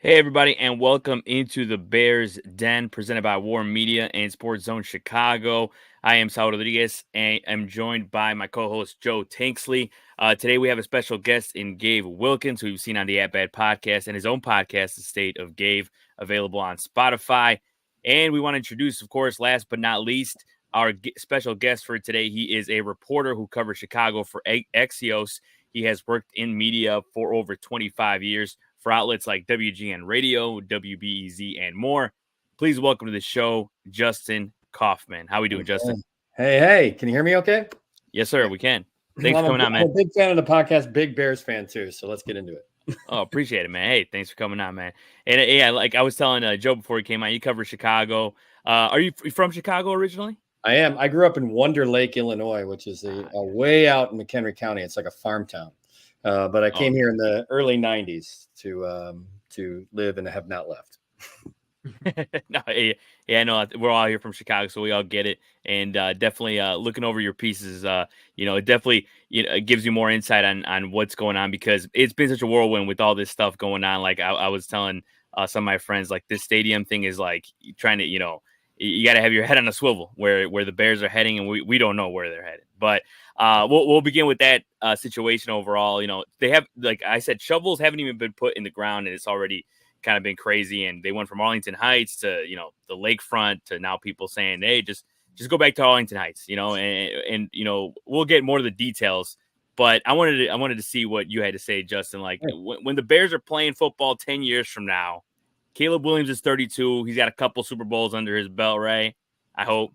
Hey, everybody, and welcome into the Bears Den presented by War Media and Sports Zone Chicago. I am Saul Rodriguez and I'm joined by my co host, Joe Tanksley. Today, we have a special guest in Gabe Wilkins, who we've seen on the At Bad podcast and his own podcast, The State of Gabe, available on Spotify. And we want to introduce, of course, last but not least, our special guest for today. He is a reporter who covers Chicago for AXIOS. He has worked in media for over 25 years for outlets like WGN Radio, WBEZ, and more. Please welcome to the show, Justin Kaufmann. How are we doing, Justin? Hey, can you hear me okay? Yes, sir, we can. Thanks for coming on, man. I'm a big fan of the podcast, big Bears fan too, so let's get into it. Oh, appreciate it, man. Hey, thanks for coming on, man. And yeah, like I was telling Joe before he came on, you cover Chicago. Are you from Chicago originally? I am. I grew up in Wonder Lake, Illinois, which is a way out in McHenry County. It's like a farm town. But I came here in the early 90s to live and have not left. No, yeah, no, we're all here from Chicago, so we all get it. And definitely looking over your pieces, it definitely it gives you more insight on what's going on, because it's been such a whirlwind with all this stuff going on. Like I was telling some of my friends, like this stadium thing is like trying to, you got to have your head on a swivel where the Bears are heading, and we don't know where they're headed. But we'll begin with that situation overall. They have, like I said, shovels haven't even been put in the ground, and it's already kind of been crazy. And they went from Arlington Heights to the lakefront to now people saying, hey, just go back to Arlington Heights. And we'll get more to the details. But I wanted to see what you had to say, Justin. Like when the Bears are playing football 10 years from now, Caleb Williams is 32. He's got a couple Super Bowls under his belt, right? I hope.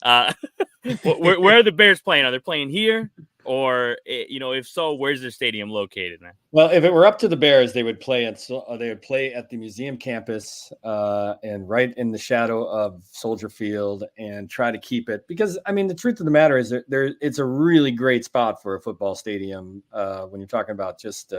Where are the Bears playing? Are they playing here? Or, if so, where's their stadium located, man? Well, if it were up to the Bears, they would play at the museum campus and right in the shadow of Soldier Field, and try to keep it, because I mean the truth of the matter is that it's a really great spot for a football stadium when you're talking about just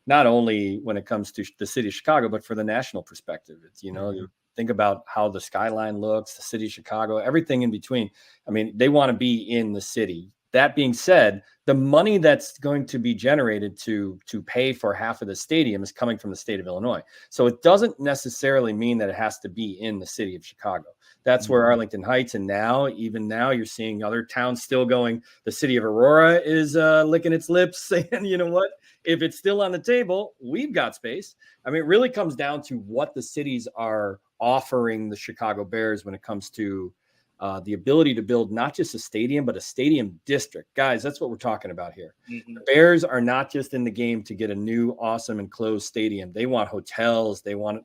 not only when it comes to the city of Chicago, but for the national perspective. It's you think about how the skyline looks, the city of Chicago, everything in between. I mean, they want to be in the city. That being said, the money that's going to be generated to pay for half of the stadium is coming from the state of Illinois. So it doesn't necessarily mean that it has to be in the city of Chicago. That's where Arlington Heights, and even now you're seeing other towns still going. The city of Aurora is licking its lips saying, you know what, if it's still on the table, we've got space. I mean, it really comes down to what the cities are offering the Chicago Bears when it comes to the ability to build not just a stadium, but a stadium district. Guys, that's what we're talking about here. Mm-hmm. The Bears are not just in the game to get a new, awesome, enclosed stadium. They want hotels. They want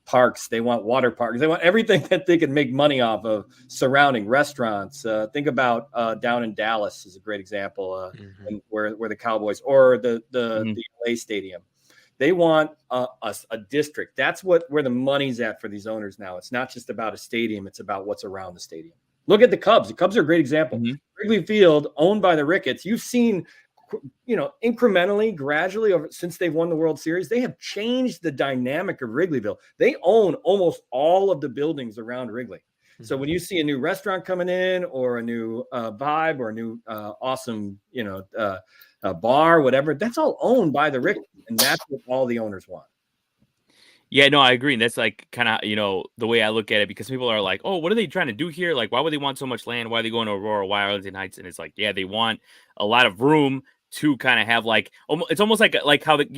parks. They want water parks. They want everything that they can make money off of, surrounding restaurants. Think about down in Dallas is a great example, and where the Cowboys, or the LA stadium. They want a district. That's where the money's at for these owners now. It's not just about a stadium. It's about what's around the stadium. Look at the Cubs. The Cubs are a great example. Mm-hmm. Wrigley Field, owned by the Ricketts. You've seen, incrementally, gradually, since they've won the World Series, they have changed the dynamic of Wrigleyville. They own almost all of the buildings around Wrigley. Mm-hmm. So when you see a new restaurant coming in, or a new vibe, or a new awesome, a bar, whatever, that's all owned by the Ricketts, and that's what all the owners want. Yeah, no, I agree. And that's like kind of, the way I look at it, because people are like, oh, what are they trying to do here? Like, why would they want so much land? Why are they going to Aurora? Why Arlington Heights? And it's like, yeah, they want a lot of room to kind of have it's almost like how as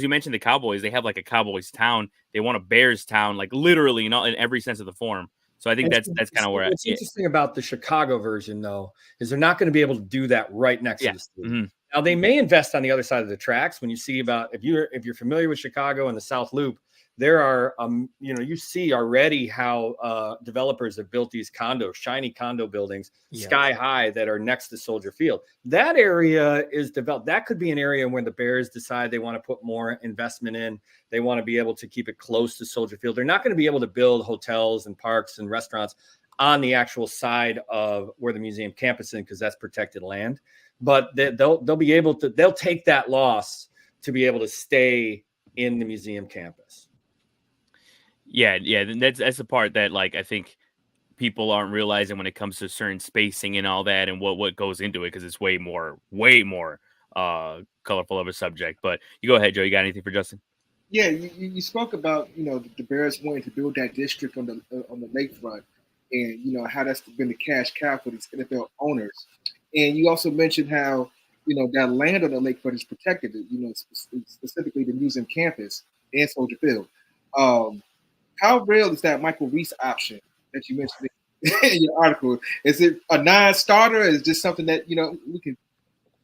you mentioned, the Cowboys, they have like a Cowboys town. They want a Bears town, like literally, in every sense of the form. So I think that's kind of where what's interesting about the Chicago version, though, is they're not going to be able to do that right next to the stadium. Mm-hmm. Now, they may invest on the other side of the tracks. When you see if you're familiar with Chicago and the South Loop, there are you see already how developers have built these shiny condo buildings, sky high, that are next to Soldier Field. That area is developed. That could be an area where the Bears decide they want to put more investment in. They want to be able to keep it close to Soldier Field. They're not going to be able to build hotels and parks and restaurants on the actual side of where the museum campus is, because that's protected land. But they'll be able to. They'll take that loss to be able to stay in the museum campus. Yeah, that's the part that, like, I think people aren't realizing when it comes to certain spacing and all that, and what goes into it, because it's way more colorful of a subject. But you go ahead, Joe. You got anything for Justin? Yeah, you spoke about the Bears wanting to build that district on the lakefront, and how that's been the cash cow for these NFL owners. And you also mentioned how that land on the lakefront is protected. Specifically the museum campus and Soldier Field. Um, how real is that Michael Reese option that you mentioned in your article? Is it a non-starter? Is it just something that we can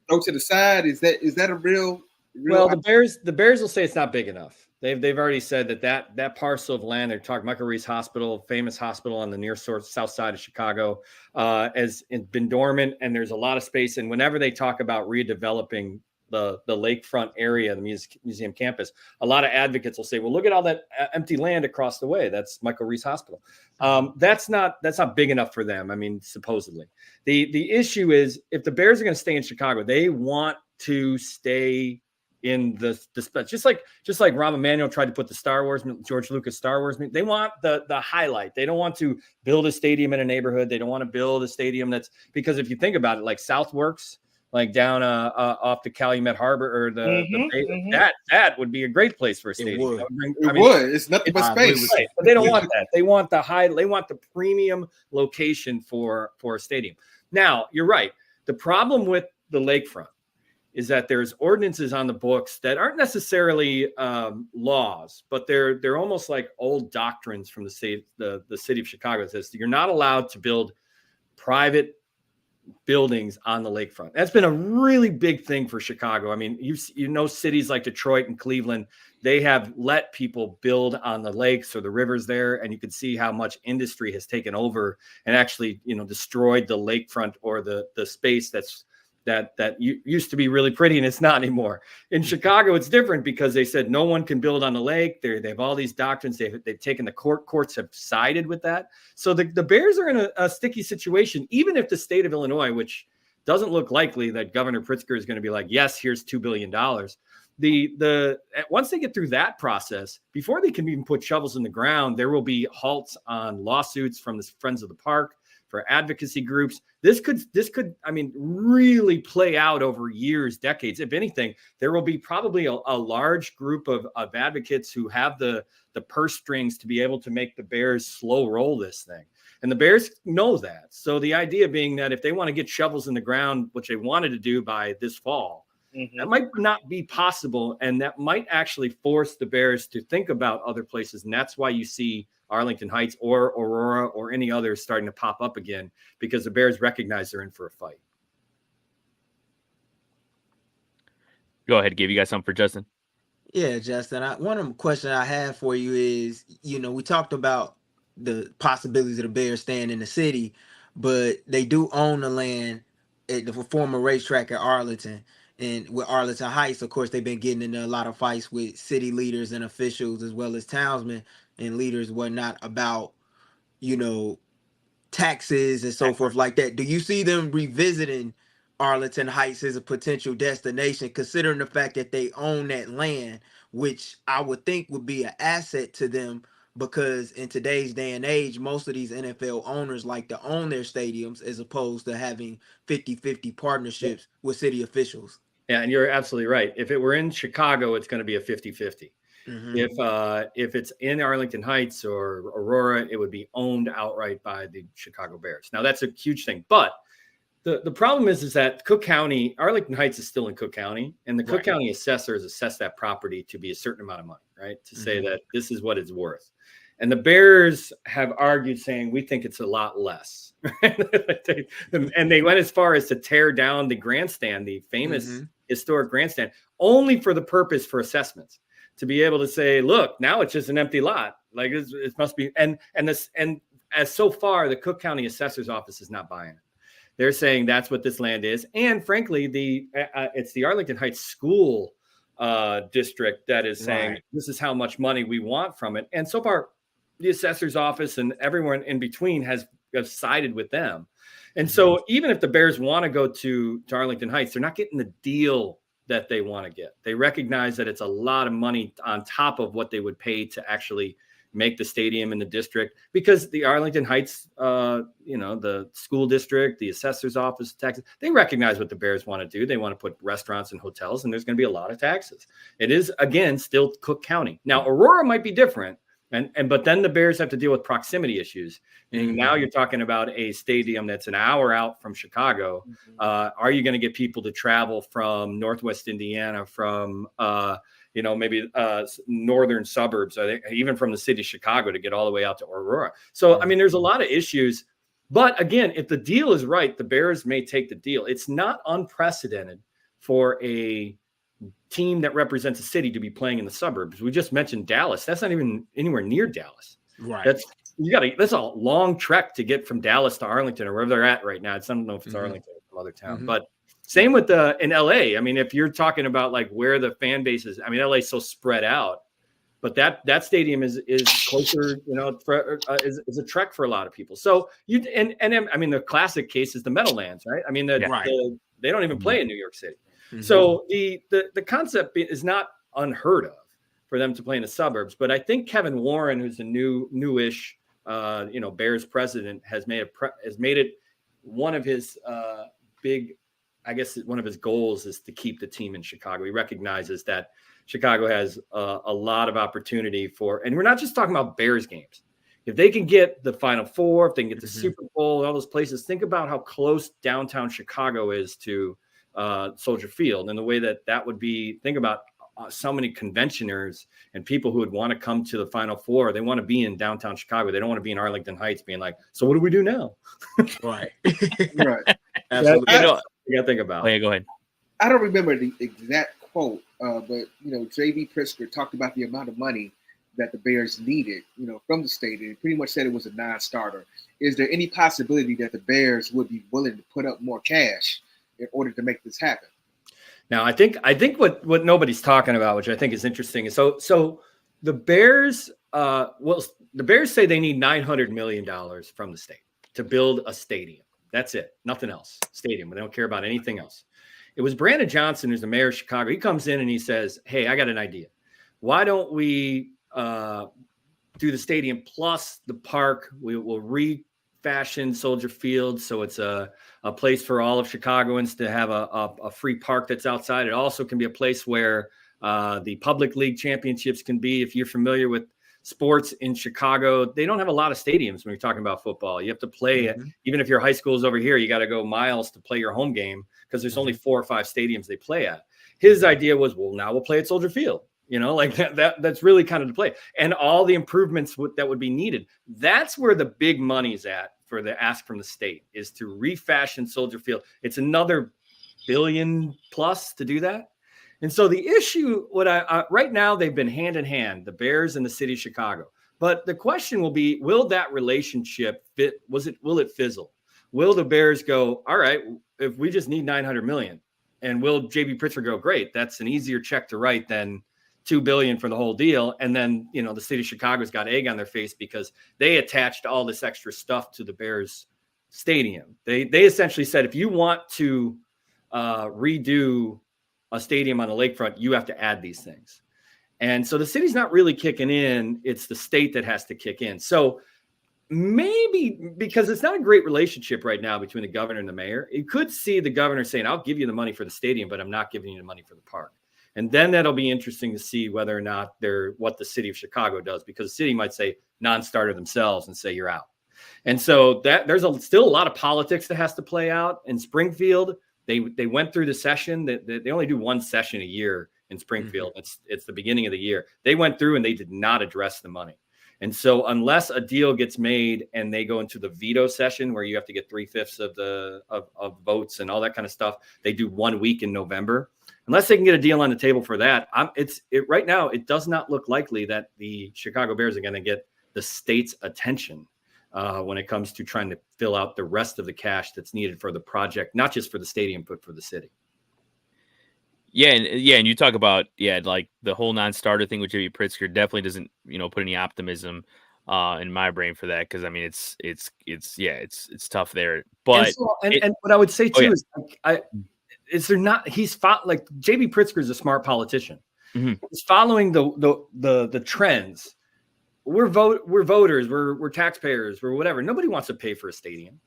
throw to the side? Is that a real? Well, the Bears will say it's not big enough. They've already said that parcel of land, they're talking Michael Reese Hospital, famous hospital on the near south side of Chicago, has been dormant, and there's a lot of space. And whenever they talk about redeveloping the lakefront area, the museum campus, a lot of advocates will say, "Well, look at all that empty land across the way. That's Michael Reese Hospital." That's not big enough for them. I mean, supposedly, the issue is if the Bears are going to stay in Chicago, they want to stay in the just like Rahm Emanuel tried to put the George Lucas Star Wars. They want the highlight. They don't want to build a stadium in a neighborhood. They don't want to build a stadium because if you think about it, like Southworks, like down off the Calumet Harbor or the bay, that would be a great place for a stadium. It would. It's nothing but space. Right, but they don't want that. They want the premium location for a stadium. Now, you're right. The problem with the lakefront is that there's ordinances on the books that aren't necessarily laws, but they're almost like old doctrines from the city of Chicago. It says you're not allowed to build private buildings on the lakefront. That's been a really big thing for Chicago. I mean, cities like Detroit and Cleveland, they have let people build on the lakes or the rivers there, and you can see how much industry has taken over and actually, destroyed the lakefront or the space that used to be really pretty, and it's not anymore. In Chicago, it's different because they said no one can build on the lake. They have all these doctrines. They've taken the courts have sided with that. So the Bears are in a sticky situation, even if the state of Illinois, which doesn't look likely that Governor Pritzker is going to be like, yes, here's $2 billion. Once they get through that process, before they can even put shovels in the ground, there will be halts on lawsuits from the Friends of the Park, for advocacy groups. This could, really play out over years, decades. If anything, there will be probably a large group of advocates who have the purse strings to be able to make the Bears slow roll this thing. And the Bears know that. So the idea being that if they want to get shovels in the ground, which they wanted to do by this fall, that might not be possible. And that might actually force the Bears to think about other places. And that's why you see Arlington Heights or Aurora or any others starting to pop up again, because the Bears recognize they're in for a fight. Go ahead, Gabe. You got something for Justin? Yeah, Justin. One of the questions I have for you is, we talked about the possibilities of the Bears staying in the city, but they do own the land at the former racetrack at Arlington. And with Arlington Heights, of course, they've been getting into a lot of fights with city leaders and officials as well as townsmen and leaders, whatnot, about, taxes and so forth like that. Do you see them revisiting Arlington Heights as a potential destination, considering the fact that they own that land, which I would think would be an asset to them? Because in today's day and age, most of these NFL owners like to own their stadiums as opposed to having 50-50 partnerships with city officials. Yeah, and you're absolutely right. If it were in Chicago, it's going to be a 50-50. If it's in Arlington Heights or Aurora, it would be owned outright by the Chicago Bears. Now, that's a huge thing. But the problem is that Cook County, Arlington Heights is still in Cook County, and the Cook County assessors assess that property to be a certain amount of money, right? To say that this is what it's worth. And the Bears have argued saying, we think it's a lot less. And they went as far as to tear down the grandstand, the famous historic grandstand, only for the purpose for assessments, to be able to say, look, now it's just an empty lot. Like it must be. And as so far, the Cook County assessor's office is not buying it. They're saying that's what this land is. And frankly, it's the Arlington Heights school district that is saying this is how much money we want from it. And so far, the assessor's office and everyone in between has sided with them. And so even if the Bears want to go to Arlington Heights, they're not getting the deal that they want to get. They recognize that it's a lot of money on top of what they would pay to actually make the stadium in the district, because the Arlington Heights, the school district, the assessor's office, taxes, they recognize what the Bears want to do. They want to put restaurants and hotels, and there's going to be a lot of taxes. It is, again, still Cook County. Now, Aurora might be different. But then the Bears have to deal with proximity issues. And now you're talking about a stadium that's an hour out from Chicago. Are you going to get people to travel from Northwest Indiana, from maybe northern suburbs, even from the city of Chicago, to get all the way out to Aurora? So, I mean, there's a lot of issues. But again, if the deal is right, the Bears may take the deal. It's not unprecedented for a team that represents a city to be playing in the suburbs. We just mentioned Dallas. That's not even anywhere near Dallas. Right. That's a long trek to get from Dallas to Arlington, or wherever they're at right now. I don't know if it's Arlington or some other town, but same with in LA. I mean, if you're talking about like where the fan base is, I mean, LA is so spread out, but that stadium is closer, is a trek for a lot of people. So I mean, the classic case is the Meadowlands, right? I mean, they don't even play in New York City. So the concept is not unheard of for them to play in the suburbs, but I think Kevin Warren, who's a newish Bears president, has made it one of his one of his goals is to keep the team in Chicago. He recognizes that Chicago has a lot of opportunity and we're not just talking about Bears games. If they can get the Final Four, if they can get the Super Bowl, all those places, think about how close downtown Chicago is to Soldier Field, and the way that would be. Think about so many conventioners and people who would want to come to the Final Four. They want to be in downtown Chicago. They don't want to be in Arlington Heights being like, so what do we do now? Right. Right. Absolutely. You got to think about. Oh, yeah, go ahead. I don't remember the exact quote, but J.B. Pritzker talked about the amount of money that the Bears needed, from the state, and pretty much said it was a non-starter. Is there any possibility that the Bears would be willing to put up more cash in order to make this happen? Now, I think what nobody's talking about, which I think is interesting, is so the Bears, the Bears say they need $900 million from the state to build a stadium. That's it, nothing else. Stadium. They don't care about anything else. It was Brandon Johnson, who's the mayor of Chicago. He comes in and he says, "Hey, I got an idea. Why don't we do the stadium plus the park? We will refashion Soldier Field so it's a place for all of Chicagoans to have a free park that's outside. It also can be a place where the public league championships can be. If you're familiar with sports in Chicago, they don't have a lot of stadiums when you're talking about football. You have to play, even if your high school is over here, you got to go miles to play your home game because there's only 4 or 5 stadiums they play at. His idea was, well, now we'll play at Soldier Field. Like that's really kind of the play, and all the improvements that would be needed. That's where the big money's at for the ask from the state, is to refashion Soldier Field. It's another $1 billion plus to do that. And so the issue, right now, they've been hand in hand, the Bears and the city of Chicago. But the question will be, will that relationship fit? Will it fizzle? Will the Bears go, all right, if we just need $900 million, and will J.B. Pritzker go, great, that's an easier check to write than $2 billion for the whole deal. And then, the city of Chicago's got egg on their face because they attached all this extra stuff to the Bears stadium. They essentially said, if you want to redo a stadium on the lakefront, you have to add these things. And so the city's not really kicking in. It's the state that has to kick in. So maybe, because it's not a great relationship right now between the governor and the mayor, you could see the governor saying, I'll give you the money for the stadium, but I'm not giving you the money for the park. And then that'll be interesting to see whether or not what the city of Chicago does, because the city might say non-starter themselves and say you're out. And so there's still a lot of politics that has to play out in Springfield. They went through the session. They only do one session a year in Springfield. It's the beginning of the year. They went through and they did not address the money. And so unless a deal gets made and they go into the veto session where you have to get 3/5 of votes and all that kind of stuff, they do 1 week in November. Unless they can get a deal on the table for that, right now it does not look likely that the Chicago Bears are going to get the state's attention when it comes to trying to fill out the rest of the cash that's needed for the project, not just for the stadium, but for the city. Yeah, and you talk about like the whole non-starter thing with J.B. Pritzker definitely doesn't put any optimism in my brain for that, because I mean it's tough there. But and what I would say too is they're not. He's like J.B. Pritzker is a smart politician. He's following the trends. we're voters, we're taxpayers, we're whatever. Nobody wants to pay for a stadium.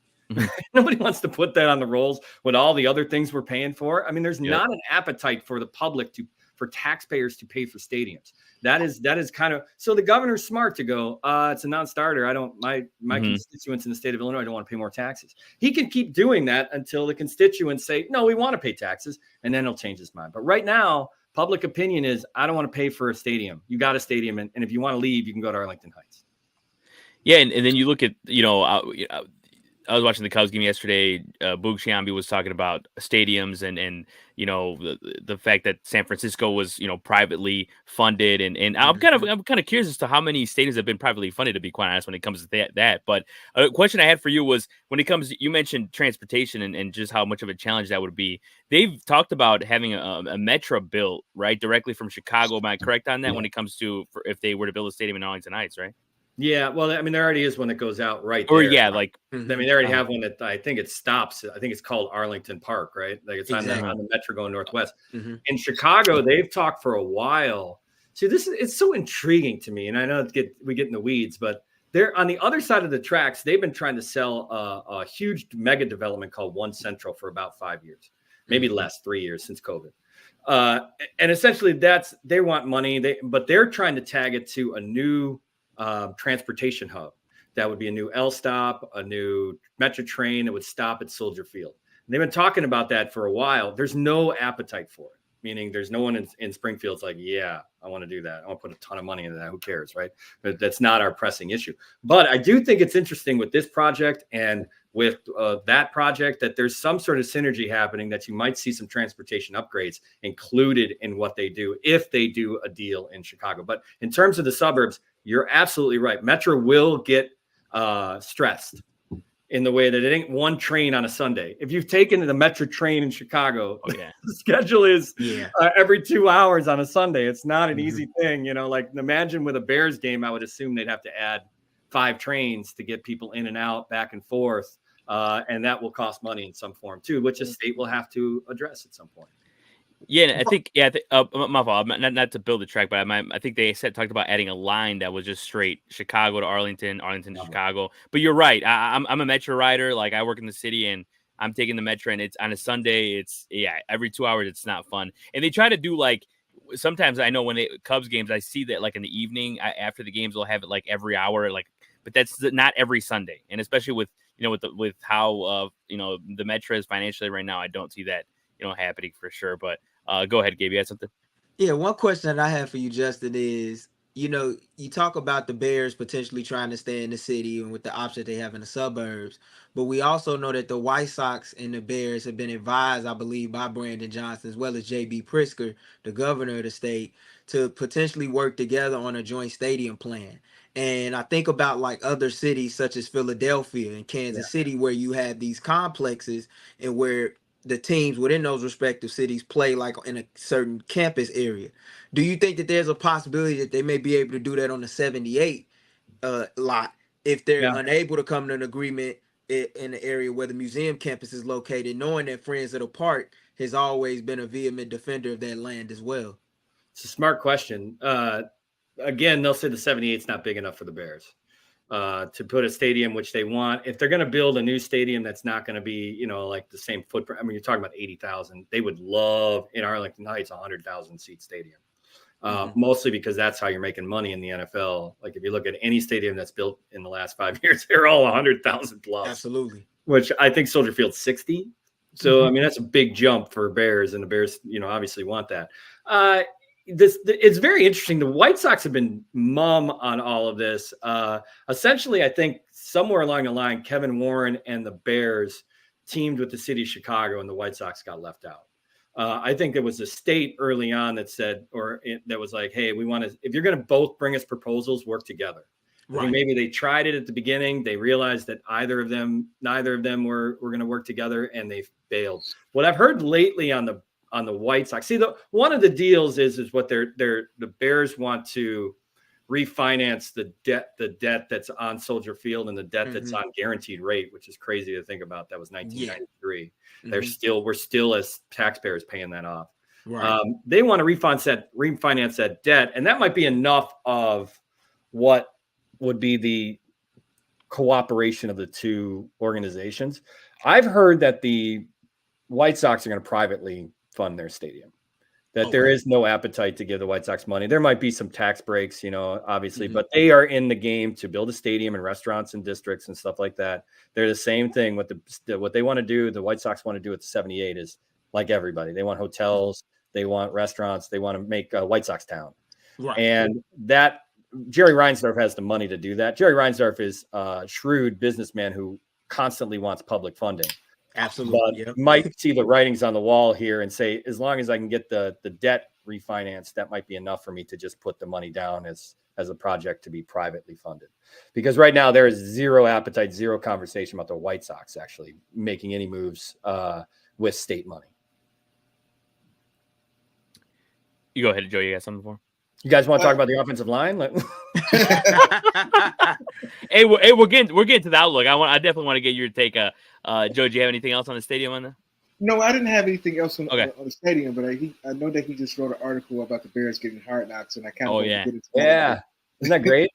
Nobody wants to put that on the rolls with all the other things we're paying for. I mean, there's not an appetite for the public for taxpayers to pay for stadiums. That is kind of, so the governor's smart to go, it's a non-starter. My constituents in the state of Illinois don't want to pay more taxes. He can keep doing that until the constituents say, no, we want to pay taxes, and then he'll change his mind. But right now, public opinion is, I don't want to pay for a stadium. You got a stadium, and if you want to leave, you can go to Arlington Heights. Yeah, and then you look at, I was watching the Cubs game yesterday. Boog Sciambi was talking about stadiums and the fact that San Francisco was privately funded, and I'm kind of curious as to how many stadiums have been privately funded, to be quite honest, when it comes to that. But a question I had for you was, when it comes, you mentioned transportation and just how much of a challenge that would be. They've talked about having a metro built right directly from Chicago. Am I correct on that? Yeah. When it comes to if they were to build a stadium in Arlington Heights, right? Yeah, well, I mean, there already is one that goes out right there. Or yeah, like, I mean, they already have one that I think it stops. I think it's called Arlington Park, right? Like it's on the metro going northwest. In Chicago, they've talked for a while. See, it's so intriguing to me, and I know we get in the weeds, but they're on the other side of the tracks. They've been trying to sell a huge mega development called One Central for about 5 years, maybe less, 3 years since COVID. And essentially, they want money. But they're trying to tag it to a new transportation hub. That would be a new L stop, a new metro train that would stop at Soldier Field. And they've been talking about that for a while. There's no appetite for it, meaning there's no one in Springfield's like, yeah, I want to do that. I want to put a ton of money into that. Who cares, right? But that's not our pressing issue. But I do think it's interesting with this project and with that project that there's some sort of synergy happening, that you might see some transportation upgrades included in what they do if they do a deal in Chicago. But in terms of the suburbs, you're absolutely right. Metro will get stressed in the way that it ain't one train on a Sunday. If you've taken the Metro train in Chicago, the schedule is every 2 hours on a Sunday. It's not an easy thing. Like imagine with a Bears game, I would assume they'd have to add 5 trains to get people in and out, back and forth. And that will cost money in some form too, which the state will have to address at some point. Yeah, I think my fault. Not to build a track, but I think they talked about adding a line that was just straight Chicago to Arlington, Arlington to Chicago. But you're right. I'm a Metro rider. Like I work in the city, and I'm taking the Metro, and it's on a Sunday. It's every 2 hours. It's not fun. And they try to do like, sometimes I know when Cubs games, I see that like in the evening after the games, they'll have it like every hour, like, but that's not every Sunday. And especially with with how the Metro is financially right now, I don't see that happening for sure. But go ahead, Gabe. You had something? Yeah, one question that I have for you, Justin, is you talk about the Bears potentially trying to stay in the city and with the option they have in the suburbs, but we also know that the White Sox and the Bears have been advised, I believe, by Brandon Johnson as well as J.B. Pritzker, the governor of the state, to potentially work together on a joint stadium plan. And I think about like other cities such as Philadelphia and Kansas City, where you have these complexes and where the teams within those respective cities play like in a certain campus area. Do you think that there's a possibility that they may be able to do that on the 78 lot if they're unable to come to an agreement in the area where the museum campus is located, knowing that Friends of the Park has always been a vehement defender of that land as well? It's a smart question. Again, they'll say the 78 is not big enough for the Bears to put a stadium, which they want. If they're going to build a new stadium, that's not going to be, like the same footprint. I mean, you're talking about 80,000. They would love in Arlington Heights, 100,000 seat stadium, mostly because that's how you're making money in the NFL. Like if you look at any stadium that's built in the last 5 years, they're all 100,000 plus. Absolutely. Which I think Soldier Field's 60. So, I mean, that's a big jump for Bears, and the Bears, obviously want that. It's very interesting. The White Sox have been mum on all of this. Essentially, I think somewhere along the line, Kevin Warren and the Bears teamed with the city of Chicago, and the White Sox got left out. I think there was a state early on that said, that was like, hey, we want to, if you're going to both bring us proposals, work together. Right. I think maybe they tried it at the beginning. They realized that neither of them were going to work together, and they failed. What I've heard lately on the White Sox, see, one of the deals is what the Bears want to refinance the debt that's on Soldier Field and the debt that's on guaranteed rate, which is crazy to think about. That was 1993. We're still as taxpayers paying that off. Right. They want to refinance that debt, and that might be enough of what would be the cooperation of the two organizations. I've heard that the White Sox are going to privately fund their stadium, that there is no appetite to give the White Sox money. There might be some tax breaks, obviously, but they are in the game to build a stadium and restaurants and districts and stuff like that. They're the same thing with what they want to do. The White Sox want to do at 78 is like everybody. They want hotels, they want restaurants, they want to make White Sox town. Right. And that Jerry Reinsdorf has the money to do that. Jerry Reinsdorf is a shrewd businessman who constantly wants public funding. Absolutely. But might see the writings on the wall here and say, as long as I can get the debt refinanced, that might be enough for me to just put the money down as a project to be privately funded. Because right now there is zero appetite, zero conversation about the White Sox actually making any moves with state money. You go ahead, Joe. You got something for? You guys want to talk about the offensive line? Hey, we're getting to the outlook. I definitely want to get your take. Joe, do you have anything else on the stadium on that? No, I didn't have anything else on the stadium, but I know that he just wrote an article about the Bears getting hard knocks, and I kind of get into that. Isn't that great?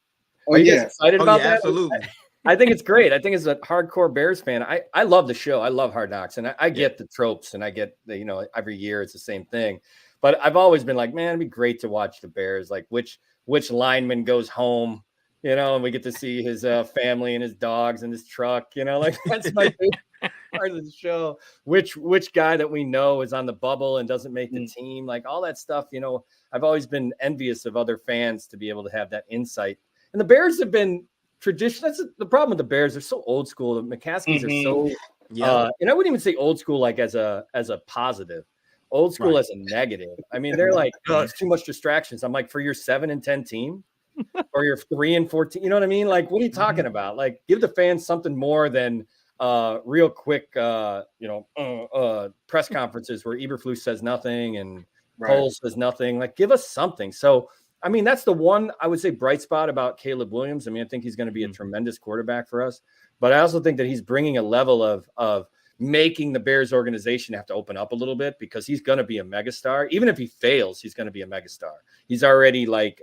Are you guys excited about that? Absolutely. I think it's great. I think as a hardcore Bears fan, I love the show. I love Hard Knocks, and I get the tropes, and I get the, every year it's the same thing. But I've always been like, man, it'd be great to watch the Bears, like which lineman goes home, and we get to see his family and his dogs and his truck, like that's my favorite part of the show. Which guy that we know is on the bubble and doesn't make the team, like all that stuff. I've always been envious of other fans to be able to have that insight. And the Bears have been traditional. That's the problem with the Bears. They're so old school. The McCaskies are so, and I wouldn't even say old school like as a positive. Old school as a negative. I mean, they're like, oh, it's too much distractions. I'm like, for your 7-10 team or your 3-14, you know what I mean? Like, what are you talking about? Like, give the fans something more than real quick, press conferences where Eberflus says nothing and Cole says nothing. Like, give us something. So, I mean, that's the one I would say bright spot about Caleb Williams. I mean, I think he's going to be a tremendous quarterback for us, but I also think that he's bringing a level of making the Bears organization have to open up a little bit, because he's going to be a megastar. Even if he fails, he's going to be a megastar. He's already like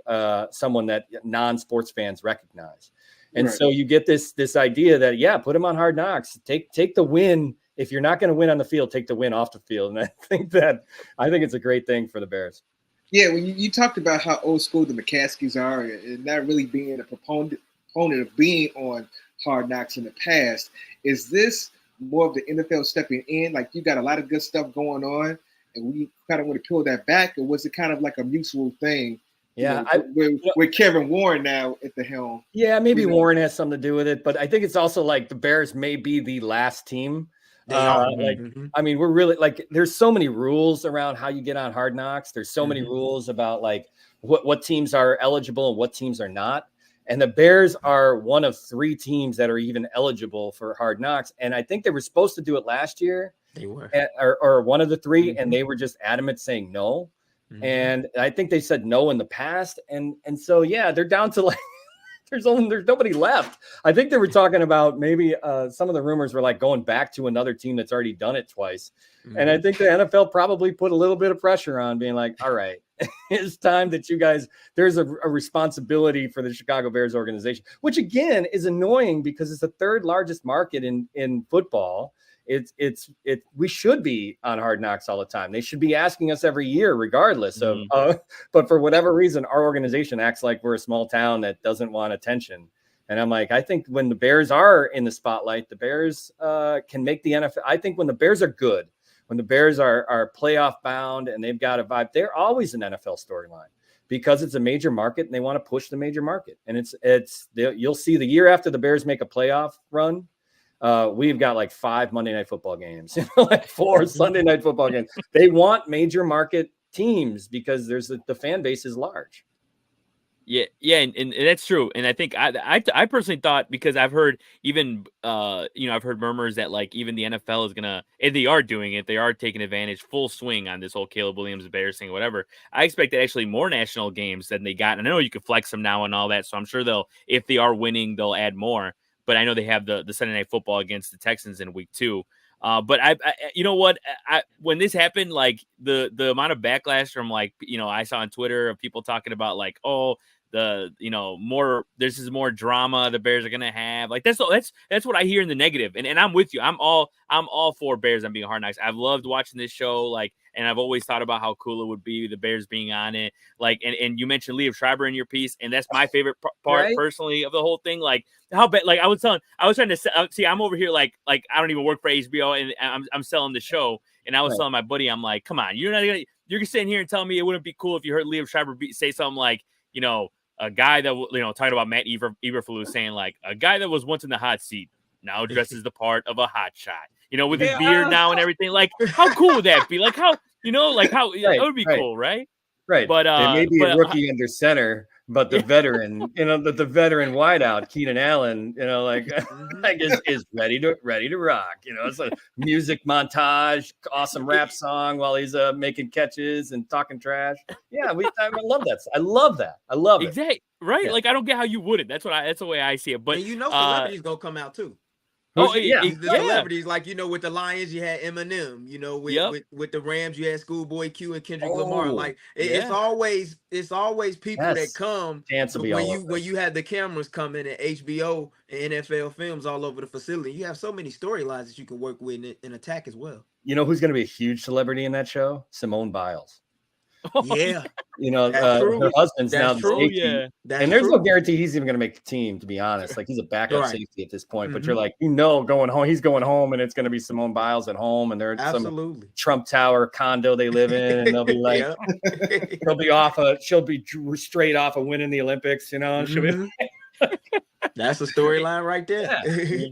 someone that non-sports fans recognize. And so you get this idea that, put him on Hard Knocks, take the win. If you're not going to win on the field, take the win off the field. And I think it's a great thing for the Bears. Yeah. When you talked about how old school the McCaskies are and not really being a proponent of being on Hard Knocks in the past, is this more of the NFL stepping in? Like, you got a lot of good stuff going on and we kind of want to peel that back, or was it kind of like a mutual thing? Yeah, with Kevin Warren now at the helm. Yeah, maybe Warren has something to do with it, but I think it's also like the Bears may be the last team. I mean, we're really like, there's so many rules around how you get on Hard Knocks. There's so many rules about like what teams are eligible and what teams are not. And the Bears are one of 3 teams that are even eligible for Hard Knocks. And I think they were supposed to do it last year. They were. Or one of the 3, and they were just adamant saying no. And I think they said no in the past. And so, they're down to like, there's nobody left. I think they were talking about maybe some of the rumors were like going back to another team that's already done it twice. And I think the NFL probably put a little bit of pressure on, being like, all right, it's time that you guys, there's a responsibility for the Chicago Bears organization, which again is annoying because it's the 3rd largest market in football. We should be on Hard Knocks all the time. They should be asking us every year, regardless of, but for whatever reason, our organization acts like we're a small town that doesn't want attention. And I'm like, I think when the Bears are in the spotlight, the Bears can make the NFL. I think when the Bears are good, when the Bears are playoff bound and they've got a vibe, they're always an NFL storyline because it's a major market and they want to push the major market. And you'll see the year after the Bears make a playoff run, we've got like 5 Monday Night Football games, like 4 Sunday Night Football games. They want major market teams because the fan base is large. Yeah, and that's true. And I think I personally thought, because I've heard even I've heard murmurs that like even the NFL is gonna, and they are doing it, they are taking advantage full swing on this whole Caleb Williams Bears thing, whatever. I expected actually more national games than they got. And I know you can flex them now and all that, so I'm sure if they are winning, they'll add more. But I know they have the Sunday Night Football against the Texans in week 2. But I you know what, when this happened, like the amount of backlash from like, I saw on Twitter of people talking about like, oh, more, this is more drama the Bears are gonna have. Like that's what I hear in the negative. And I'm with you. I'm all for Bears on being Hard Knocks. I've loved watching this show, like, and I've always thought about how cool it would be the Bears being on it. Like, and you mentioned Liev Schreiber in your piece, and that's my favorite part Right? personally of the whole thing. Like how bad, like I was trying to see, I'm over here like I don't even work for HBO, and I'm selling the show, and I was telling my buddy, I'm like, come on, you're sitting here and telling me it wouldn't be cool if you heard Liev Schreiber say something like, a guy that, talking about Matt Eberflus saying like a guy that was once in the hot seat now dresses the part of a hot shot, with his beard now and everything. Like, how cool would that be? Like how, that would be cool, right? Right. But it may be a rookie under center, but the veteran, the veteran wideout, Keenan Allen, like is ready to rock. It's a music montage, awesome rap song while he's making catches and talking trash. Yeah, I love that. I love that. I love it. Exactly. Right. Yeah. Like, I don't get how you wouldn't. That's the way I see it. But and celebrities gonna come out too. The celebrities, like, with the Lions, you had Eminem, with the Rams, you had Schoolboy Q and Kendrick Lamar. Like, it's always people that come when you have the cameras come in at HBO and NFL Films all over the facility. You have so many storylines that you can work with and attack as well. You know who's going to be a huge celebrity in that show? Simone Biles. Yeah. Her husband's now the safety. Yeah. And there's no guarantee he's even going to make the team, to be honest. Like, he's a backup safety at this point. But you're like, going home, he's going home, and it's going to be Simone Biles at home, and they're in some Trump Tower condo they live in, and they'll be like, she'll be straight off of winning the Olympics, She'll be that's a storyline right there. Yeah.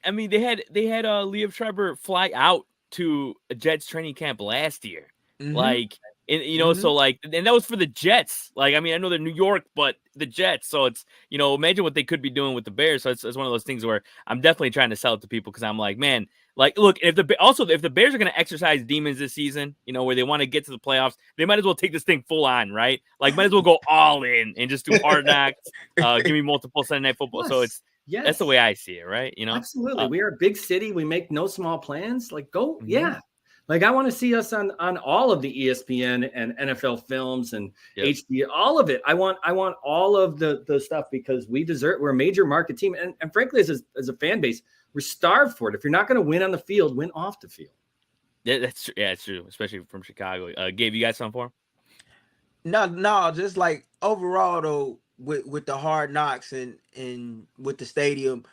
I mean, they had Liev Schreiber fly out to a Jets training camp last year. Like, and so like, and that was for the Jets. Like, I mean, I know they're New York, but the Jets. So it's, imagine what they could be doing with the Bears. So it's one of those things where I'm definitely trying to sell it to people, because I'm like, man, like, look, if the Bears are going to exercise demons this season, where they want to get to the playoffs, they might as well take this thing full on, right? Like, might as well go all in and just do Hard Knocks. Give me multiple Sunday Night Football. Yes. So it's, that's the way I see it, right? Absolutely. We are a big city. We make no small plans. Like, go, yeah. Like, I want to see us on all of the ESPN and NFL Films and HBO, all of it. I want all of the stuff, because we're a major market team. And frankly, as a fan base, we're starved for it. If you're not going to win on the field, win off the field. Yeah, that's true. Yeah, it's true, especially from Chicago. Gabe, you got something for him? No, just like overall though, with the Hard Knocks and with the stadium,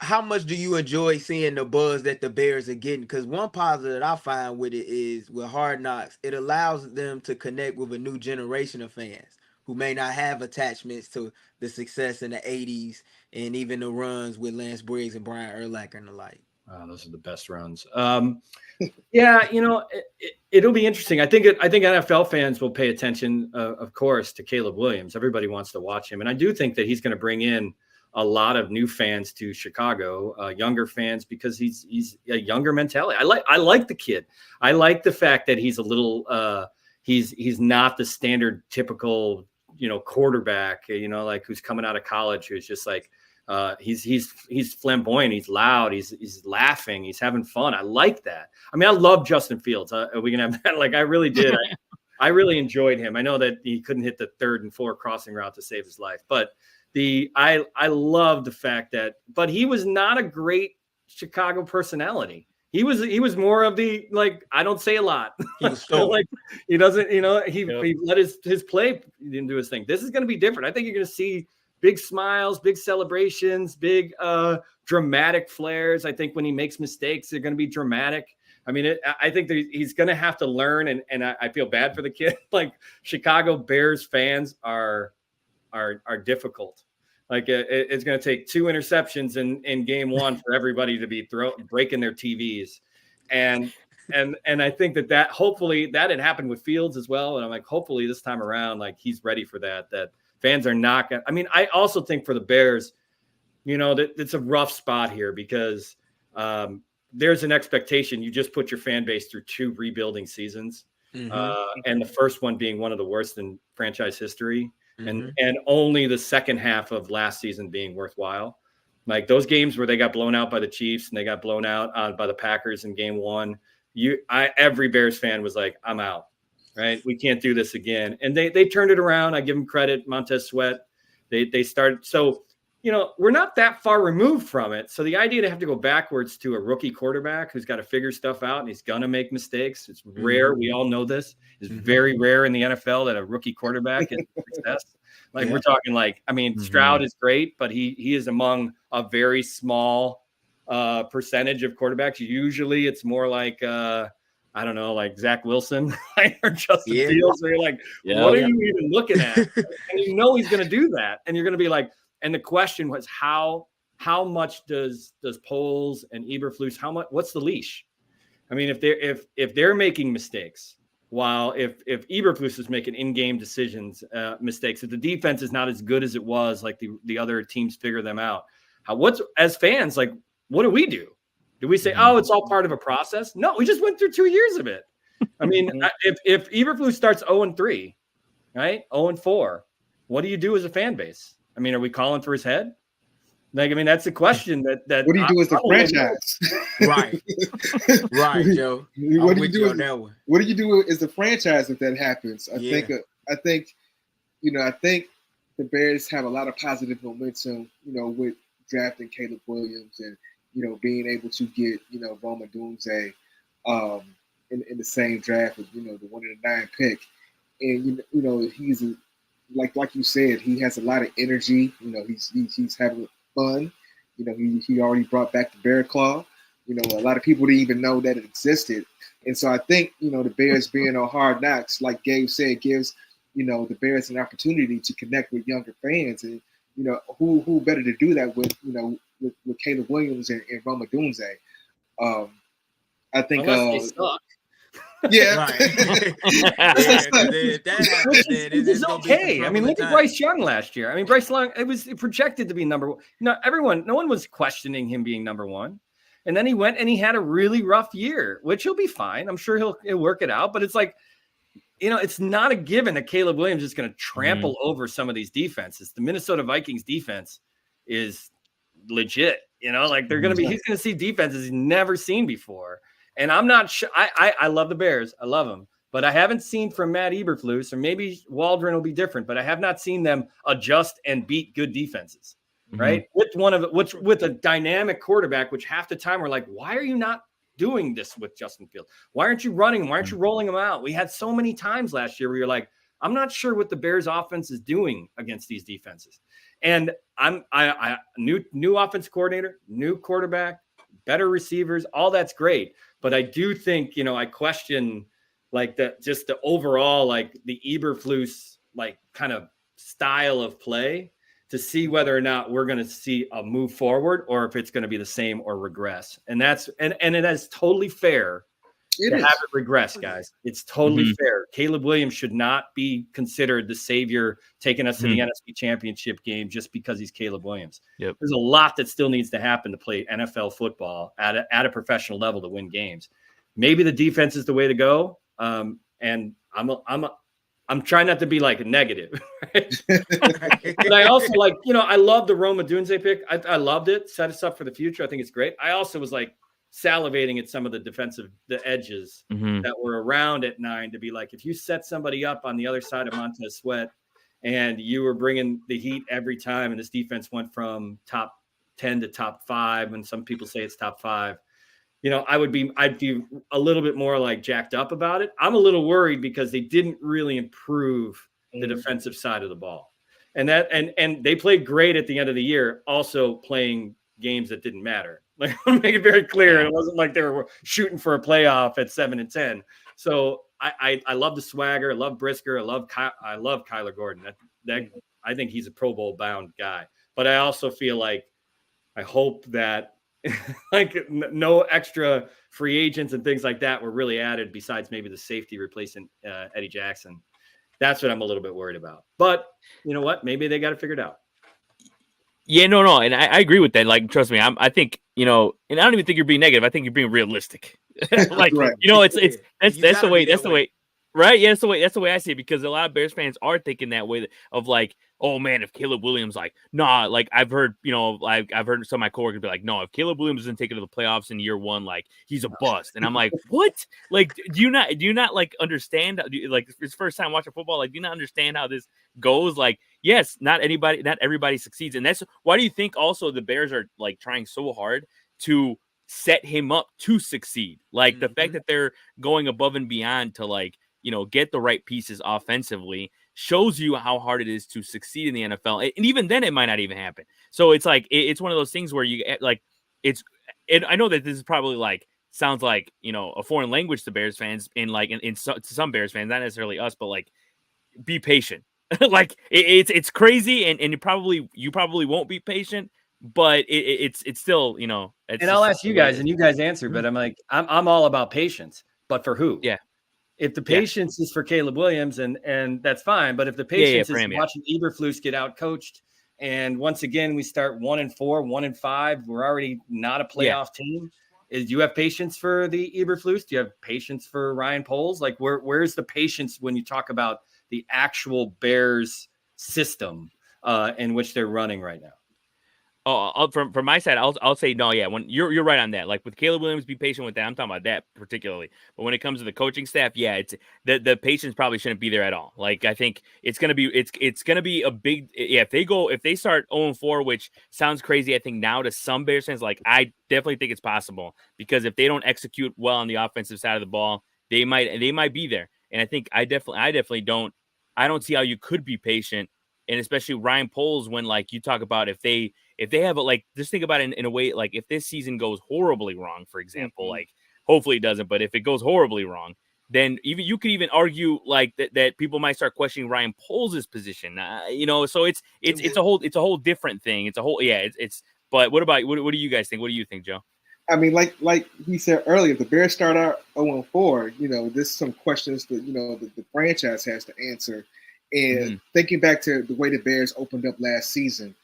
how much do you enjoy seeing the buzz that the Bears are getting? Because one positive that I find with it is, with Hard Knocks, it allows them to connect with a new generation of fans who may not have attachments to the success in the 80s and even the runs with Lance Briggs and Brian Urlacher and the like. Oh, those are the best runs. Yeah, it'll be interesting. I think NFL fans will pay attention, of course, to Caleb Williams. Everybody wants to watch him. And I do think that he's going to bring in a lot of new fans to Chicago, younger fans, because he's a younger mentality. I like the kid. I like the fact that he's a little he's not the standard typical quarterback, like, who's coming out of college, who's just like he's flamboyant, he's loud, he's laughing, he's having fun. I like that. I mean, I love Justin Fields. We can have that. Like, I really did. I really enjoyed him. I know that he couldn't hit the 3rd and 4 crossing route to save his life, but I love the fact that, but he was not a great Chicago personality. He was more of the, like, I don't say a lot. He was like, he doesn't, he let his play do his thing. This is going to be different. I think you're going to see big smiles, big celebrations, big dramatic flares. I think when he makes mistakes, they're going to be dramatic. I mean, I think that he's going to have to learn, and I feel bad for the kid. Like, Chicago Bears fans are difficult. Like, it's going to take 2 interceptions in game 1 for everybody to be breaking their TVs. And I think that hopefully that had happened with Fields as well. And I'm like, hopefully this time around, like, he's ready for that fans are not going to, I mean, I also think for the Bears, that it's a rough spot here, because there's an expectation. You just put your fan base through 2 rebuilding seasons. And the first one being one of the worst in franchise history. And only the second half of last season being worthwhile. Like, those games where they got blown out by the Chiefs and they got blown out by the Packers in game 1, every Bears fan was like, I'm out. right? We can't do this again. And they turned it around. I give them credit. Montez Sweat. They started. So, we're not that far removed from it. So the idea to have to go backwards to a rookie quarterback who's got to figure stuff out and he's going to make mistakes. It's rare. We all know this. It's very rare in the NFL that a rookie quarterback is a success. We're talking Stroud is great, but he is among a very small percentage of quarterbacks. Usually it's more like, I don't know, like Zach Wilson or Justin Fields. Where you're like, what are you even looking at? And he's going to do that. And you're going to be like, and the question was how much does Poles and Eberflus, what's the leash? I mean, if they're making mistakes, while if Eberflus is making in-game decisions, mistakes, if the defense is not as good as it was, like the other teams figure them out, as fans, like, what do we do? Do we say, oh, it's all part of a process? No, we just went through 2 years of it. I mean, if Eberflus starts 0-3, right, 0-4, what do you do as a fan base? I mean, are we calling for his head? That's a question that. What do you do as the franchise? Right, Joe. What do you do as the franchise if that happens? I think the Bears have a lot of positive momentum, with drafting Caleb Williams and being able to get Roma Dunze in the same draft with the 1-9 pick, and he's like you said, he has a lot of energy. He's having fun. He already brought back the Bear Claw. A lot of people didn't even know that it existed. And so I think, the Bears being on Hard Knocks, like Gabe said, gives, the Bears an opportunity to connect with younger fans. And, who better to do that with, with Caleb Williams and Roma Dunze. I think they suck. Yeah. It's okay. I mean, look at Bryce Young last year. I mean, Bryce Young, it was projected to be number one. No one was questioning him being number one. And then he went and he had a really rough year, which he'll be fine. I'm sure he'll work it out. But it's like, it's not a given that Caleb Williams is going to trample over some of these defenses. The Minnesota Vikings defense is legit. He's going to see defenses he's never seen before. And I'm not sure. I love the Bears. I love them. But I haven't seen from Matt Eberflus, or maybe Waldron will be different, but I have not seen them adjust and beat good defenses, right? With a dynamic quarterback, which half the time we're like, why are you not doing this with Justin Fields? Why aren't you running? Why aren't you rolling them out? We had so many times last year where you're like, I'm not sure what the Bears offense is doing against these defenses. And I new offense coordinator, new quarterback, better receivers, all that's great. But I do think, I question the overall, the Eberflus, kind of style of play to see whether or not we're going to see a move forward or if it's going to be the same or regress. And it is totally fair to have it regress, guys. It's totally fair. Caleb Williams should not be considered the savior taking us to the NFC Championship game just because he's Caleb Williams. Yep. There's a lot that still needs to happen to play NFL football at a professional level to win games. Maybe the defense is the way to go. And I'm trying not to be like a negative, right? But I also I love the Roma Dunze pick. I loved it. Set us up for the future. I think it's great. I also was salivating at some of the edges that were around at 9 to be like, if you set somebody up on the other side of Montez Sweat and you were bringing the heat every time, and this defense went from top 10 to top 5, and some people say it's top 5, I'd be a little bit more jacked up about it. I'm a little worried because they didn't really improve the defensive side of the ball, and they played great at the end of the year, also playing games that didn't matter. I'll make it very clear. It wasn't like they were shooting for a playoff at 7-10. So I love the swagger. I love Brisker. I love Kyler Gordon. I think he's a Pro Bowl bound guy. But I also feel I hope that no extra free agents and things like that were really added besides maybe the safety replacing Eddie Jackson. That's what I'm a little bit worried about. But you know what? Maybe they got it figured out. Yeah, no, and I agree with that. Trust me, I think, and I don't even think you're being negative. I think you're being realistic. Right. That's the way, right? Yeah, that's the way I see it, because a lot of Bears fans are thinking that way of oh man, if Caleb Williams, like, nah, like I've heard, I've heard some of my coworkers be like, no, if Caleb Williams doesn't take it to the playoffs in year one, like he's a bust. And I'm like, what? Like, do you not like understand? Like, it's first time watching football. Like, do you not understand how this goes? Like, yes, not everybody succeeds. And that's why do you think also the Bears are like trying so hard to set him up to succeed? Like the fact that they're going above and beyond to like, get the right pieces offensively shows you how hard it is to succeed in the NFL. And even then it might not even happen. So it's like, it's one of those things where you like, I know that this is probably like, sounds like, a foreign language to Bears fans and like to some Bears fans, not necessarily us, but like be patient. Like it's crazy. And you probably won't be patient, but it's still, it's And I'll ask you guys and you guys answer, but I'm like, I'm all about patience, but for who? Yeah. If the patience is for Caleb Williams, and that's fine. But if the patience is watching Eberflus get out coached, and once again we start 1-4, 1-5, we're already not a playoff team. Do you have patience for the Eberflus? Do you have patience for Ryan Poles? Like where's the patience when you talk about the actual Bears system in which they're running right now? Oh, from my side, I'll say no. Yeah, when you're right on that. Like with Caleb Williams, be patient with that. I'm talking about that particularly. But when it comes to the coaching staff, yeah, it's the patience probably shouldn't be there at all. Like I think it's gonna be a big if they start 0-4, which sounds crazy. I think now to some Bears fans, like I definitely think it's possible because if they don't execute well on the offensive side of the ball, they might be there. And I think I definitely don't see how you could be patient, and especially Ryan Poles when like you talk about if they have like just think about it in a way like if this season goes horribly wrong, for example, like hopefully it doesn't, but if it goes horribly wrong, then even you could even argue like that people might start questioning Ryan Poles' position. So it's a whole different thing. It's a whole it's. But what do you guys think? What do you think, Joe? I mean, like we said earlier, if the Bears start out 0-4, there's some questions that the franchise has to answer. And thinking back to the way the Bears opened up last season,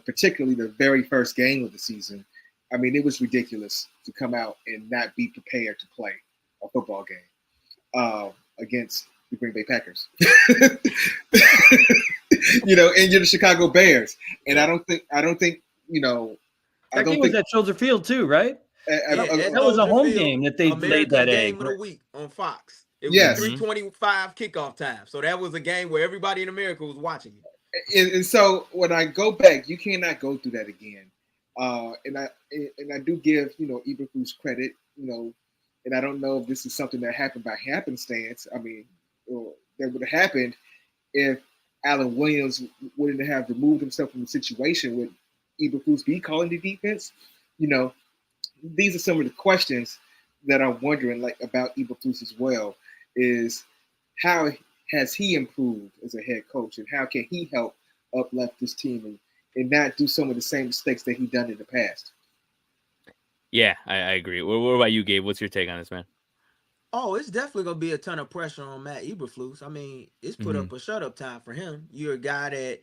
particularly the very first game of the season, I mean, it was ridiculous to come out and not be prepared to play a football game against the Green Bay Packers. And you're the Chicago Bears. And I don't think that game was at Soldier Field too, right? That was a home game that they laid that egg. Game of the week on Fox. It was a 3:25 kickoff time. So that was a game where everybody in America was watching it. And so when I go back, you cannot go through that again. And I do give Eberflus credit, and I don't know if this is something that happened by happenstance. I mean, that would have happened if Alan Williams wouldn't have removed himself from the situation. Would Eberflus be calling the defense? These are some of the questions that I'm wondering, like about Eberflus as well. Is how has he improved as a head coach, and how can he help uplift this team and not do some of the same mistakes that he done in the past? Yeah, I agree. What about you, Gabe? What's your take on this, man? Oh, it's definitely gonna be a ton of pressure on Matt Eberflus. I mean, it's put up a shut up time for him. You're a guy that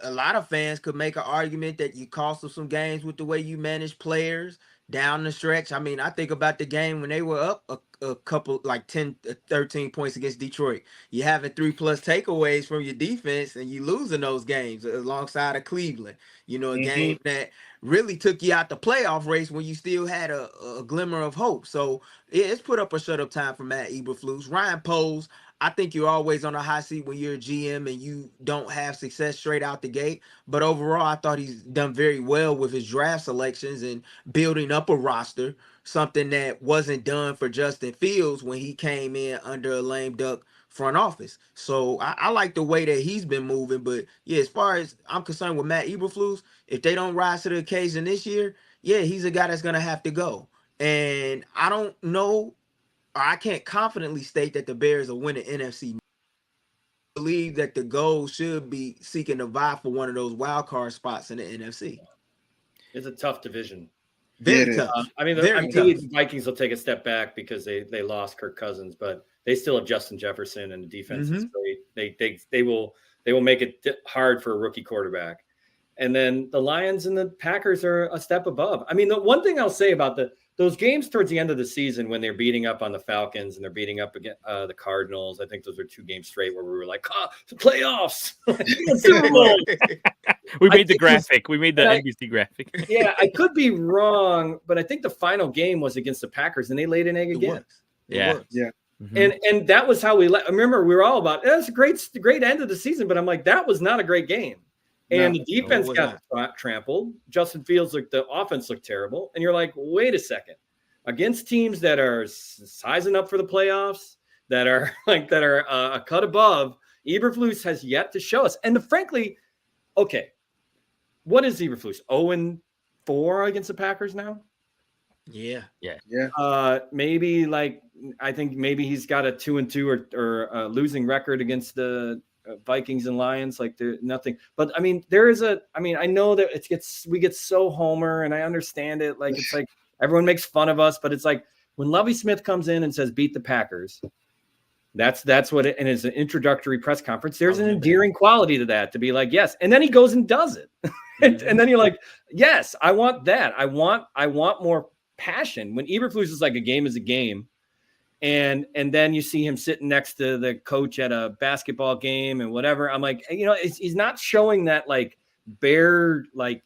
a lot of fans could make an argument that you cost them some games with the way you manage players down the stretch. I mean, I think about the game when they were up a couple, like 10, 13 points against Detroit. You're having 3+ takeaways from your defense and you losing those games alongside of Cleveland. A game that really took you out the playoff race when you still had a glimmer of hope. So it's put up a shut up time for Matt Eberflus. Ryan Poles, I think you're always on a high seat when you're a GM and you don't have success straight out the gate. But overall, I thought he's done very well with his draft selections and building up a roster, something that wasn't done for Justin Fields when he came in under a lame duck front office. So I like the way that he's been moving. But yeah, as far as I'm concerned with Matt Eberflus, if they don't rise to the occasion this year, yeah, he's a guy that's going to have to go. And I don't know, or I can't confidently state that the Bears will win the NFC. I believe that the goal should be seeking to vie for one of those wild card spots in the NFC. It's a tough division. Very tough. The Vikings will take a step back because they lost Kirk Cousins, but they still have Justin Jefferson, and the defense is great. They will make it hard for a rookie quarterback. And then the Lions and the Packers are a step above. I mean, the one thing I'll say about those games towards the end of the season when they're beating up on the Falcons and they're beating up against the Cardinals. I think those are 2 games straight where we were like, the playoffs, Super Bowl. We made the graphic. We made the NBC graphic. Yeah, I could be wrong, but I think the final game was against the Packers and they laid an egg again. Yeah. Mm-hmm. And that was how we remember we were all about that's a great end of the season, but I'm like, that was not a great game. And the defense got trampled. Justin Fields the offense looked terrible. And you're like, wait a second. Against teams that are sizing up for the playoffs, that are a cut above, Eberflus has yet to show us. And frankly, okay, what is Eberflus? 0-4 against the Packers now? Yeah. Maybe I think maybe he's got a 2-2 or a losing record against the Vikings and Lions. Like there's nothing, but I mean, I know that we get so homer, and I understand it. Like it's like everyone makes fun of us, but it's like when Lovie Smith comes in and says beat the Packers. That's what it, and it's an introductory press conference. There's an endearing quality to that, to be like, yes. And then he goes and does it. and then you're like, yes, I want that. I want more passion. When Eberflus is like a game is a game. And then you see him sitting next to the coach at a basketball game and whatever. I'm like, he's not showing that like Bear, like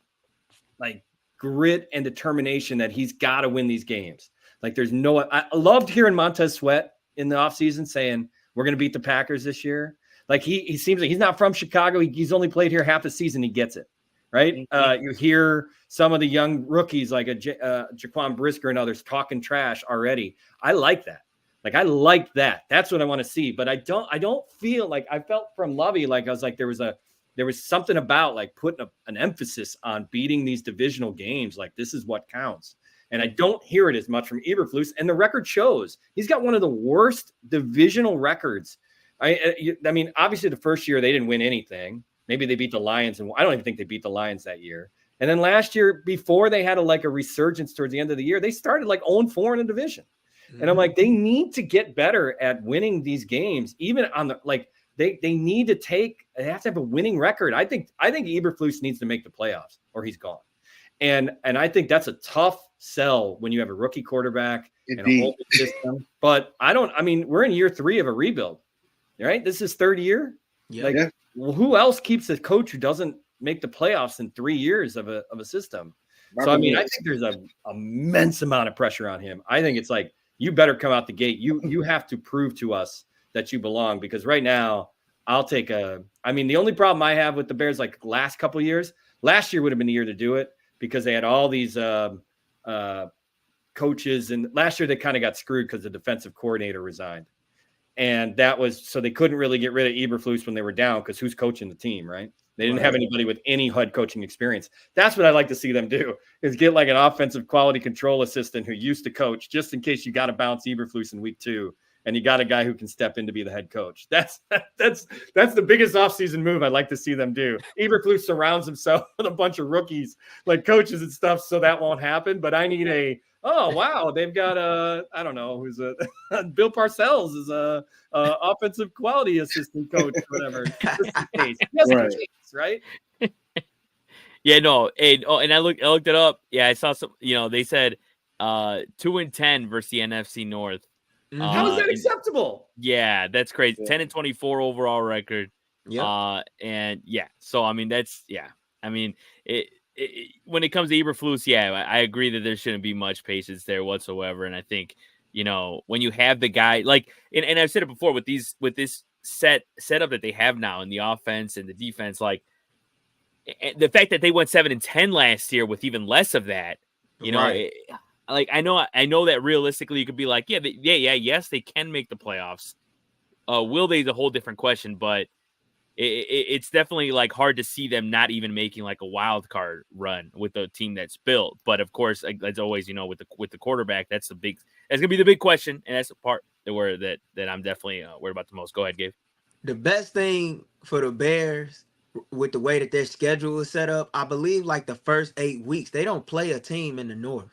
grit and determination that he's got to win these games. Like I loved hearing Montez Sweat in the offseason saying, we're going to beat the Packers this year. Like he seems like he's not from Chicago. He's only played here half the season. He gets it. Right. You hear some of the young rookies like Jaquan Brisker and others talking trash already. I like that. I like that. That's what I want to see. But I don't feel like I felt from Lovie, like I was like, there was something about like putting an emphasis on beating these divisional games. Like this is what counts. And I don't hear it as much from Eberflus. And the record shows he's got one of the worst divisional records. I mean, obviously the first year they didn't win anything. Maybe they beat the Lions, and I don't even think they beat the Lions that year. And then last year, before they had a resurgence towards the end of the year, they started like 0-4 in the division. And I'm like, they need to get better at winning these games, even on the they have to have a winning record. I think Eberflus needs to make the playoffs or he's gone. And I think that's a tough sell when you have a rookie quarterback and a whole system. But we're in year 3 of a rebuild, right? This is 3rd year. Yeah. Well, who else keeps a coach who doesn't make the playoffs in 3 years of a system? So, I think there's an immense amount of pressure on him. I think it's like, you better come out the gate. You have to prove to us that you belong, because right now I'll take the only problem I have with the Bears, like last couple of years, last year would have been the year to do it because they had all these coaches, and last year they kind of got screwed because the defensive coordinator resigned. And so they couldn't really get rid of Eberflus when they were down because who's coaching the team, right? They didn't have anybody with any head coaching experience. That's what I'd like to see them do, is get like an offensive quality control assistant who used to coach, just in case you got to bounce Eberflus in week 2 and you got a guy who can step in to be the head coach. That's the biggest offseason move I'd like to see them do. Eberflus surrounds himself with a bunch of rookies, like coaches and stuff, so that won't happen. But I need they've got I don't know who's Bill Parcells is a offensive quality assistant coach, or whatever. Right? Yeah, no. And I looked it up. Yeah, I saw some. They said 2-10 versus the NFC North. How is that acceptable? Yeah, that's crazy. 10-24 overall record. Yeah. And yeah, so that's when it comes to Eberflus, I agree that there shouldn't be much patience there whatsoever. And I think, when you have the guy and I've said it before with this setup that they have now in the offense and the defense, like the fact that they went 7-10 last year with even less of that, I know that realistically you could be like, yes, they can make the playoffs. Will they is a whole different question, but it's definitely like hard to see them not even making like a wild card run with the team that's built. But of course, as always, with the quarterback, that's gonna be the big question, and that's the part that I'm definitely worried about the most. Go ahead, Gabe. The best thing for the Bears with the way that their schedule is set up, I believe like the first 8 weeks, they don't play a team in the North.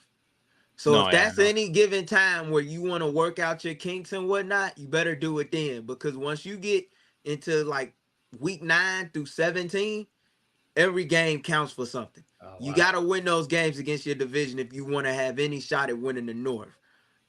So if that's any given time where you want to work out your kinks and whatnot, you better do it then, because once you get into like week 9 through 17, every game counts for something. Oh, You wow. got to win those games against your division if you want to have any shot at winning the North.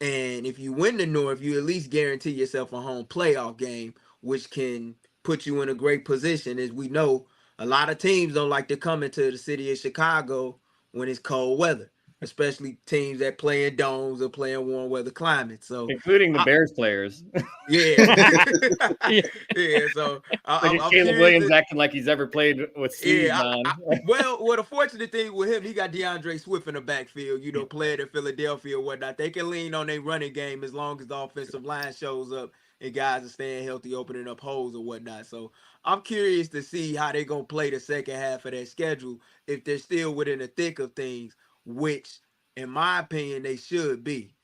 And if you win the North, you at least guarantee yourself a home playoff game, which can put you in a great position. As we know, a lot of teams don't like to come into the city of Chicago when it's cold weather, especially teams that play in domes or play in warm weather climates. So, Including the Bears players. yeah, Yeah. yeah. So Look at I'm Caleb curious. Williams acting like he's ever played with sleeves Yeah, on. well, the fortunate thing with him, he got DeAndre Swift in the backfield, playing in Philadelphia or whatnot. They can lean on their running game as long as the offensive line shows up and guys are staying healthy, opening up holes or whatnot. So I'm curious to see how they're going to play the second half of their schedule if they're still within the thick of things, which, in my opinion, they should be.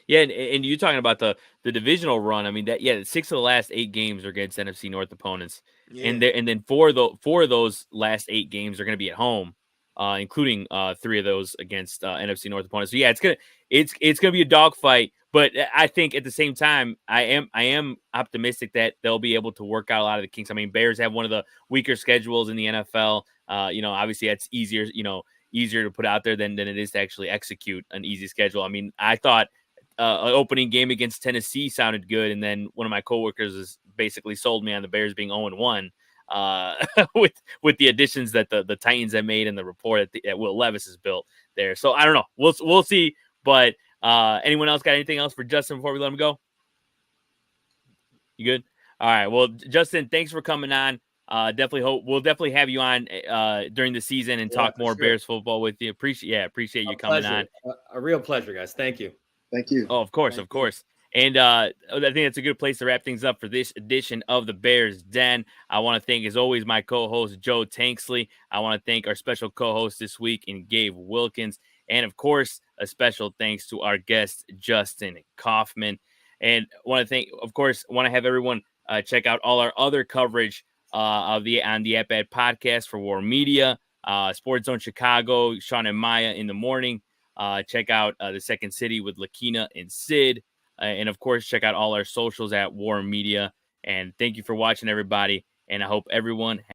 Yeah, and you're talking about the divisional run. I mean, 6 of the last 8 games are against NFC North opponents, Yeah. and then four of those last 8 games are going to be at home, including 3 of those against NFC North opponents. So yeah, it's gonna be a dogfight. But I think at the same time, I am optimistic that they'll be able to work out a lot of the kinks. I mean, Bears have one of the weaker schedules in the NFL. Obviously that's easier to put out there than it is to actually execute an easy schedule. I mean, I thought an opening game against Tennessee sounded good, and then one of my coworkers has basically sold me on the Bears being 0-1 with the additions that the Titans have made and the rapport that Will Levis has built there. So I don't know. We'll see. But anyone else got anything else for Justin before we let him go? You good? All right. Well, Justin, thanks for coming on. We'll definitely have you on during the season and talk more Bears football with you. Appreciate you coming on. A real pleasure, guys. Thank you. Thank you. Oh, of course. And I think that's a good place to wrap things up for this edition of the Bears Den. I want to thank, as always, my co-host, Joe Tanksley. I want to thank our special co-host this week in Gabe Wilkins. And, of course, a special thanks to our guest, Justin Kaufmann. And want to have everyone check out all our other coverage on the At Bat podcast for War Media, Sports Zone Chicago, Sean and Maya in the morning. Check out the Second City with Lakina and Sid. And, of course, check out all our socials at War Media. And thank you for watching, everybody. And I hope everyone